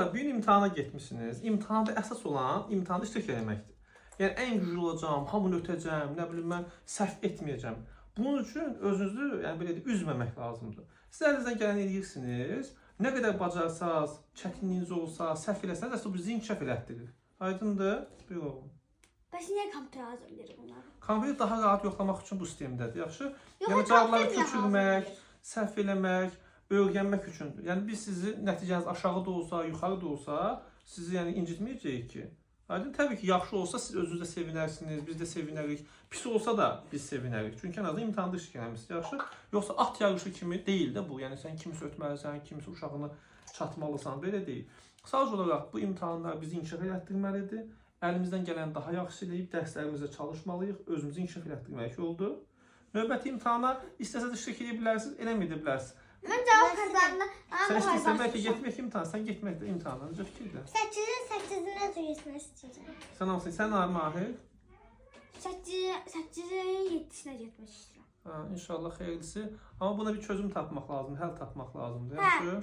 Uşaqlar, bir gün imtahana getmişsiniz. İmtahanda əsas olan imtahanda iştirak etməkdir. Yəni ən güclü olacağam, hamını ötəcəm, nə bilim mən səhv etməyəcəm. Bunun üçün özünüzü, yəni belə deyək, üzməmək lazımdır. Siz əlinizdən gələni edirsiniz. Nə qədər bacarsaz, çətinliyiniz olsa, səhv eləsəniz, əslində bu bizi inkişaf elətdirir. Aydındır? Bir oğlum. Bəs niyə kompüter hazırlayır bunları? Kompüteri daha rahat yoxlamaq üçün bu sistemdədir, yaxşı? Yox, Yəni cavabları kompüter köçürmək, hazırlayır. səhv eləmək, öyrənmək üçündür. Yəni biz sizi nəticəniz aşağı da olsa, yuxarı da olsa, sizi yəni incitməyəcəyik ki. Aydın, təbii ki, yaxşı olsa siz özünüz də sevinərsiniz, biz də sevinərik. Pis olsa da biz sevinərik. Çünki ən azından imtahanda iştirak etmisiniz, yaxşı? Yoxsa at yarışı kimi deyil də bu. Yəni sən kimisi ötməlisən, kimisi uşağını çatmalısan, belə deyil. Sadəcə olaraq bu imtahanlar bizi inkişaf elətdirməlidir. Əlimizdən gələn daha yaxşı eləyib dərslərimizə çalışmalıyıq, özümüzü inkişaf elətdirmək oldu. Növbəti imtahana istəsəz iştirak edə bilərsiniz, eləməyə də bilərsiniz. Mən cavab kazandım. Sən istəyirsən bəlkə getmək imtahan, sən getmək də imtahanlar, necə fikirdə? 8-in necə getmək istəyirəm? Sən hamısın, sən var Mahir? 8-in 7-sinə getmək istəyirəm. İnşallah xeyirlisi. Amma buna bir çözüm tapmaq lazımdır, həll tapmaq lazımdır. Hə. Yaxşı?